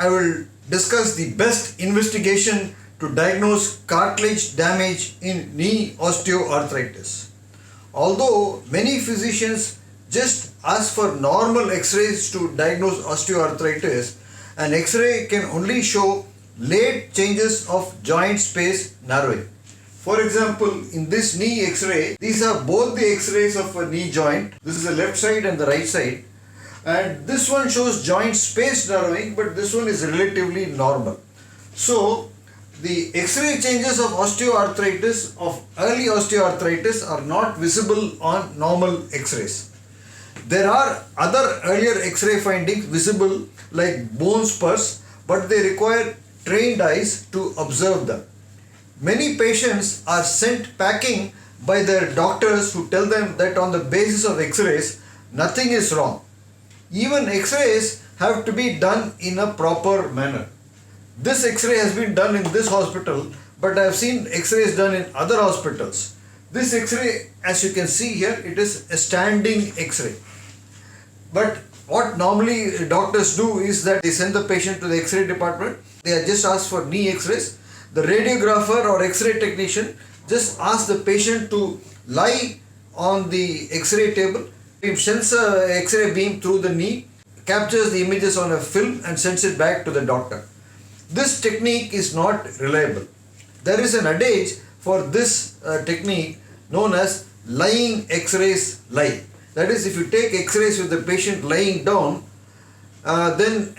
I will discuss the best investigation to diagnose cartilage damage in knee osteoarthritis. Although many physicians just ask for normal x-rays to diagnose osteoarthritis, an x-ray can only show late changes of joint space narrowing. For example, in this knee x-ray, these are both the x-rays of a knee joint. This is the left side and the right side. And this one shows joint space narrowing, but this one is relatively normal. So, the x-ray changes of osteoarthritis, of early osteoarthritis, are not visible on normal x-rays. There are other earlier x-ray findings visible like bone spurs, but they require trained eyes to observe them. Many patients are sent packing by their doctors who tell them that on the basis of x-rays, nothing is wrong. Even x-rays have to be done in a proper manner. This x-ray has been done in this hospital, but I have seen x-rays done in other hospitals. This x-ray, as you can see here, it is a standing x-ray. But what normally doctors do is that they send the patient to the x-ray department. They are just asked for knee x-rays. The radiographer or x-ray technician just asks the patient to lie on the x-ray table. He sends an x-ray beam through the knee, captures the images on a film and sends it back to the doctor. This technique is not reliable. There is an adage for this technique known as lying x-rays lie. That is, if you take x-rays with the patient lying down, then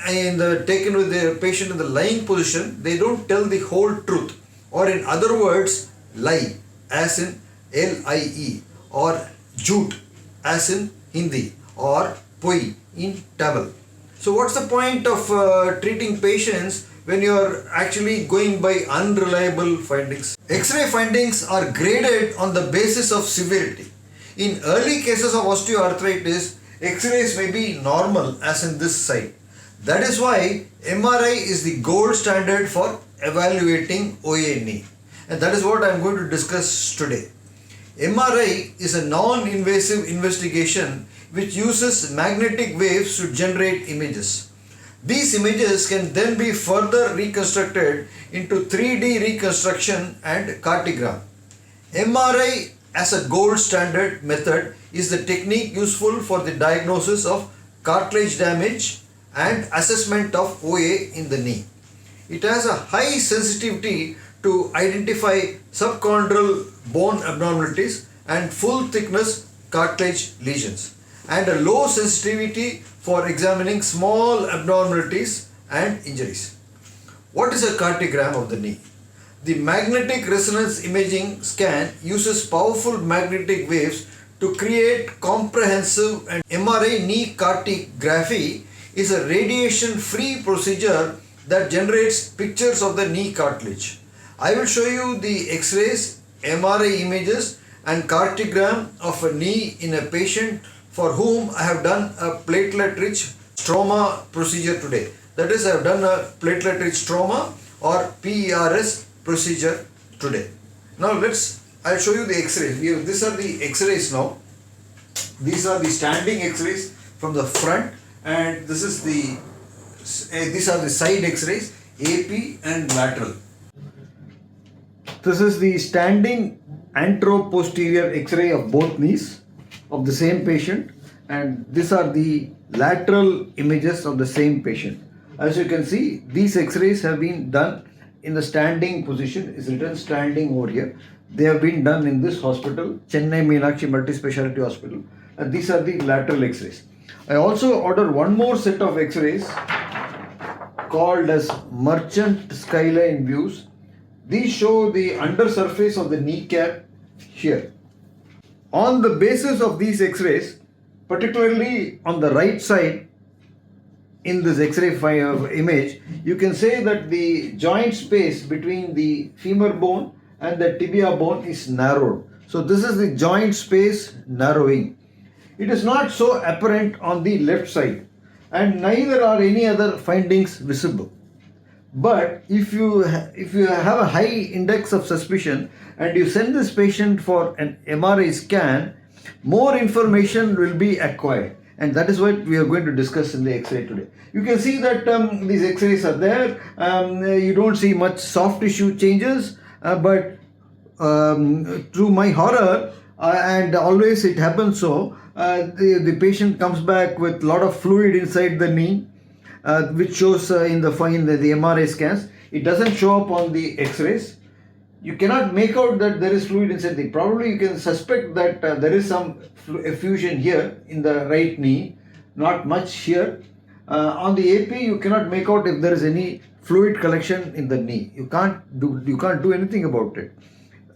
taken with the patient in the lying position, they don't tell the whole truth. Or in other words, lie as in L-I-E, or jhoot as in Hindi, or poi in Tamil. So what's the point of treating patients when you are actually going by unreliable findings? X-ray findings are graded on the basis of severity. In early cases of osteoarthritis, X-rays may be normal as in this side. That is why MRI is the gold standard for evaluating OA knee. And that is what I am going to discuss today. MRI is a non-invasive investigation which uses magnetic waves to generate images. These images can then be further reconstructed into 3D reconstruction and Cartigram. MRI as a gold standard method is the technique useful for the diagnosis of cartilage damage and assessment of OA in the knee. It has a high sensitivity to identify subchondral bone abnormalities and full thickness cartilage lesions, and a low sensitivity for examining small abnormalities and injuries. What is a cartigram of the knee? The magnetic resonance imaging scan uses powerful magnetic waves to create comprehensive, and MRI knee cartography is a radiation-free procedure that generates pictures of the knee cartilage. I will show you the X-rays, MRI images and cartigram of a knee in a patient for whom I have done a platelet-rich stroma procedure today. That is, I have done a platelet-rich stroma or PRS procedure today. Now I'll show you the X-rays. These are the X-rays now. These are the standing X-rays from the front, and these are the side X-rays, AP and lateral. This is the standing anteroposterior X-ray of both knees of the same patient, and these are the lateral images of the same patient. As you can see, these X-rays have been done in the standing position. Is written standing over here. They have been done in this hospital, Chennai Meenakshi Multi-Speciality Hospital, and these are the lateral X-rays. I also ordered one more set of X-rays called as merchant skyline views. These show the undersurface of the kneecap here. On the basis of these X-rays, particularly on the right side in this X-ray image, you can say that the joint space between the femur bone and the tibia bone is narrowed. So this is the joint space narrowing. It is not so apparent on the left side, and neither are any other findings visible. But if you have a high index of suspicion and you send this patient for an MRI scan, more information will be acquired, and that is what we are going to discuss in the X-ray today. You can see that these X-rays are there. You don't see much soft tissue changes, but to my horror, and always it happens so, the patient comes back with a lot of fluid inside the knee, which shows in the MRI scans. It doesn't show up on the X-rays. You cannot make out that there is fluid inside the knee. Probably you can suspect that there is some effusion here in the right knee, not much here. On the AP, you cannot make out if there is any fluid collection in the knee. You can't do anything about it.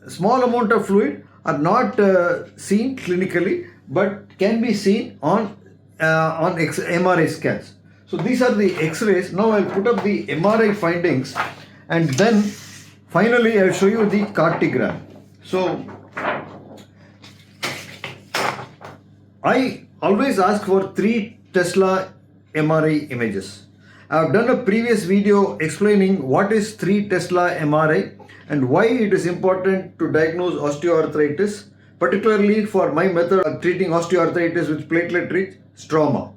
A small amount of fluid are not seen clinically, but can be seen on MRI scans. So these are the X-rays. Now I'll put up the MRI findings, and then finally I'll show you the Cartigram. So I always ask for 3 Tesla MRI images. I have done a previous video explaining what is 3 Tesla MRI and why it is important to diagnose osteoarthritis, particularly for my method of treating osteoarthritis with platelet-rich stroma.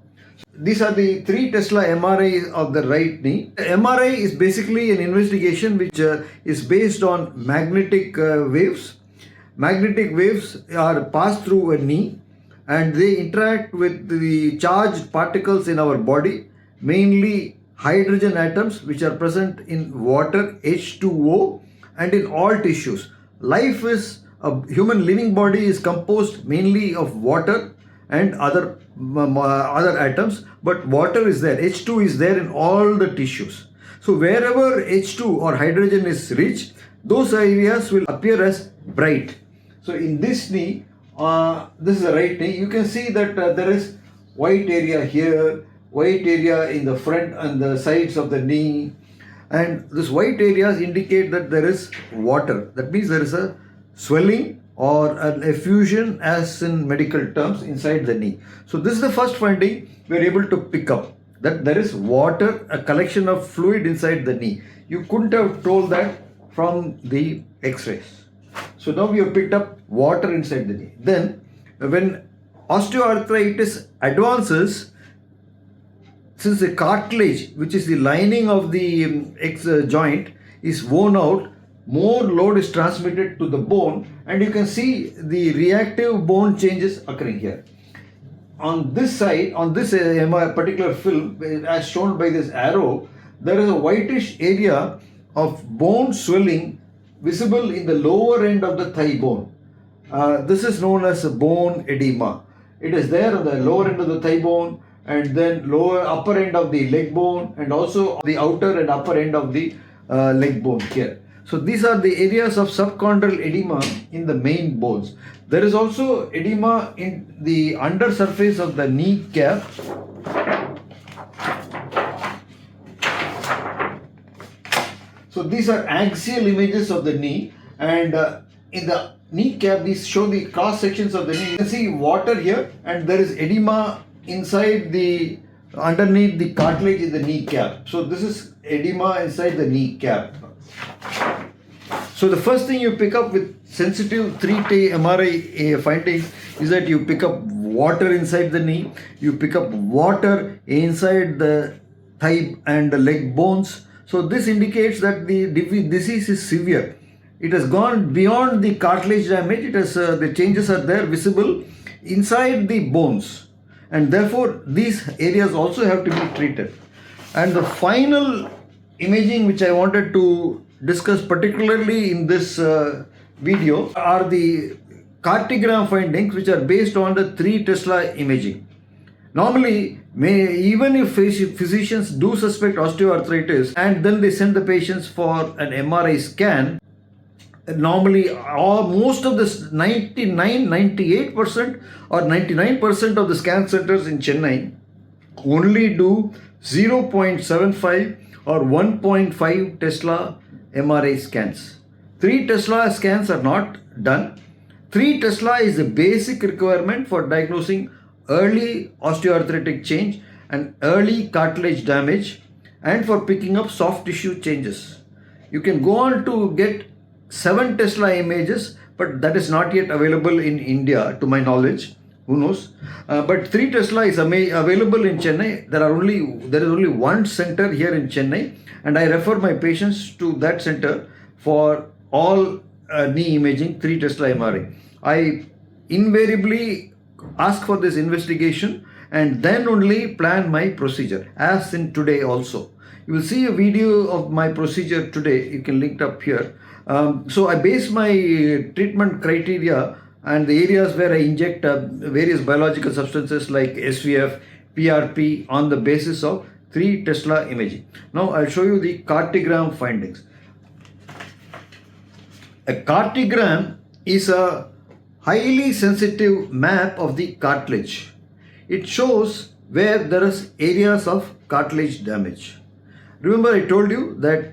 These are the 3 Tesla MRI of the right knee. MRI is basically an investigation which is based on magnetic waves. Magnetic waves are passed through a knee and they interact with the charged particles in our body, mainly hydrogen atoms which are present in water, H2O, and in all tissues. A human living body is composed mainly of water and other atoms, but water is there, H2 is there in all the tissues. So wherever H2 or hydrogen is rich, those areas will appear as bright. So in this knee, this is the right knee, you can see that there is white area here, white area in the front and the sides of the knee, and these white areas indicate that there is water. That means there is a swelling or an effusion, as in medical terms, inside the knee. So this is the first finding we are able to pick up, that there is water, a collection of fluid inside the knee. You couldn't have told that from the X-rays. So now we have picked up water inside the knee. Then when osteoarthritis advances, since the cartilage, which is the lining of the joint, is worn out, more load is transmitted to the bone, and you can see the reactive bone changes occurring here. On this side, on this particular film, as shown by this arrow, there is a whitish area of bone swelling visible in the lower end of the thigh bone. This is known as bone edema. It is there on the lower end of the thigh bone, and then upper end of the leg bone, and also the outer and upper end of the leg bone here. So these are the areas of subchondral edema in the main bones. There is also edema in the undersurface of the kneecap. So these are axial images of the knee, and in the kneecap these show the cross sections of the knee. You can see water here, and there is edema inside underneath the cartilage in the kneecap. So this is edema inside the kneecap. So the first thing you pick up with sensitive 3T MRI finding is that you pick up water inside the knee, you pick up water inside the thigh and the leg bones. So this indicates that the disease is severe. It has gone beyond the cartilage damage. It has the changes are there visible inside the bones, and therefore these areas also have to be treated. And the final imaging which I wanted to discuss particularly in this video are the Cartigram findings, which are based on the 3 Tesla imaging. Normally, even if physicians do suspect osteoarthritis and then they send the patients for an MRI scan, normally most of this 98% or 99% of the scan centers in Chennai only do 0.75 or 1.5 Tesla MRI scans. 3 Tesla scans are not done. 3 Tesla is the basic requirement for diagnosing early osteoarthritic change and early cartilage damage, and for picking up soft tissue changes. You can go on to get 7 Tesla images, but that is not yet available in India to my knowledge. who knows? But 3 Tesla is available in Chennai. There is only one center here in Chennai, and I refer my patients to that center for all knee imaging, 3 Tesla MRI. I invariably ask for this investigation and then only plan my procedure, as in today also. You will see a video of my procedure today. You can link it up here. So I base my treatment criteria and the areas where I inject various biological substances like SVF, PRP on the basis of 3 Tesla imaging. Now I'll show you the Cartigram findings. A Cartigram is a highly sensitive map of the cartilage. It shows where there is areas of cartilage damage. Remember I told you that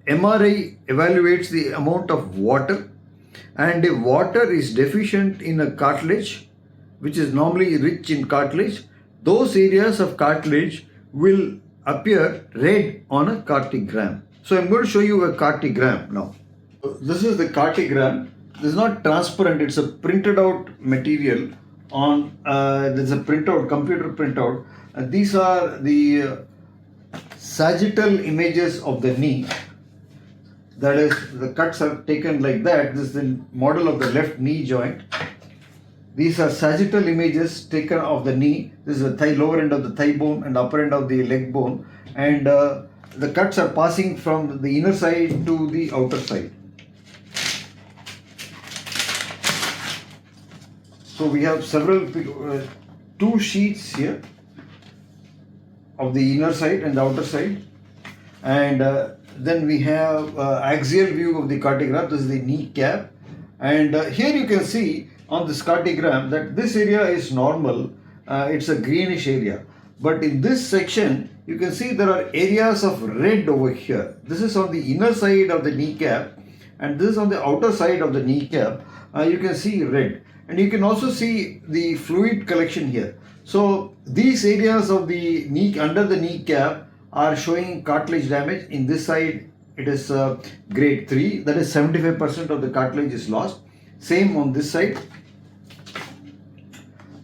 MRI evaluates the amount of water, and if water is deficient in a cartilage, which is normally rich in cartilage, those areas of cartilage will appear red on a Cartigram. So I'm going to show you a Cartigram now. This is the Cartigram. This is not transparent, it's a printed out material on, there's a printout, computer printout. These are the sagittal images of the knee. That is, the cuts are taken like that. This is the model of the left knee joint. These are sagittal images taken of the knee. This is the thigh, lower end of the thigh bone and upper end of the leg bone. And the cuts are passing from the inner side to the outer side. So we have several, 2 sheets here of the inner side and the outer side. And then we have axial view of the Cartigram. This is the knee cap. And here you can see on this Cartigram that this area is normal. It's a greenish area. But in this section, you can see there are areas of red over here. This is on the inner side of the kneecap, and this is on the outer side of the kneecap. You can see red. And you can also see the fluid collection here. So these areas of the knee, under the kneecap, are showing cartilage damage. In this side, it is grade 3. That is 75% of the cartilage is lost. Same on this side.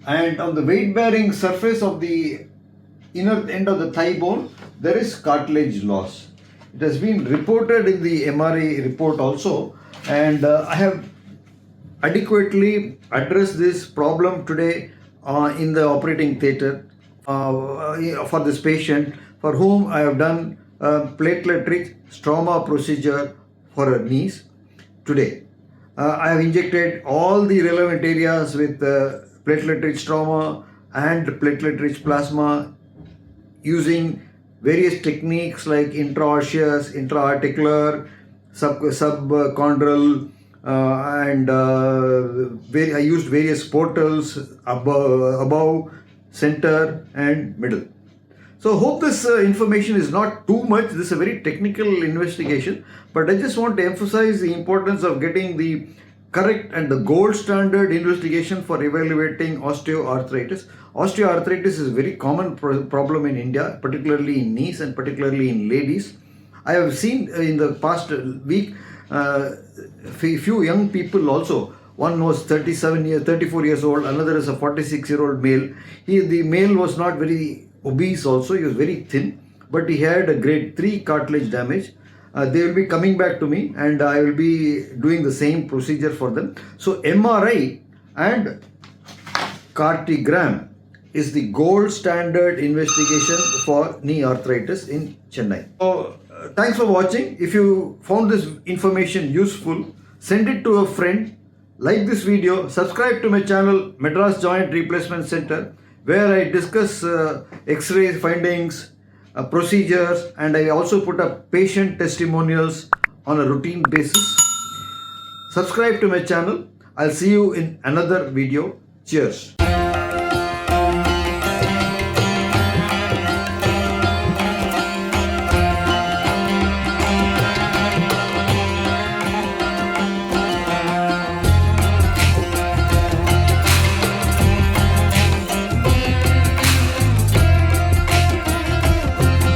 And on the weight-bearing surface of the inner end of the thigh bone, there is cartilage loss. It has been reported in the MRI report also. And I have adequately addressed this problem today in the operating theatre for this patient, for whom I have done platelet-rich stroma procedure for her knees today. I have injected all the relevant areas with platelet-rich stroma and platelet-rich plasma using various techniques like intraosseous, intra-articular, subchondral, and I used various portals above, center and middle. So hope this information is not too much. This is a very technical investigation, but I just want to emphasize the importance of getting the correct and the gold standard investigation for evaluating osteoarthritis. Osteoarthritis is a very common problem in India, particularly in knees and particularly in ladies. I have seen in the past week few young people also. One was 34 years old, another is a 46-year-old male. The male was not very obese also, he was very thin, but he had a grade 3 cartilage damage. They will be coming back to me and I will be doing the same procedure for them. So MRI and Cartigram is the gold standard investigation for knee arthritis in Chennai. So thanks for watching. If you found this information useful, send it to a friend, like this video, subscribe to my channel Madras Joint Replacement Center, where I discuss X-ray findings, procedures, and I also put up patient testimonials on a routine basis. Subscribe to my channel. I'll see you in another video. Cheers.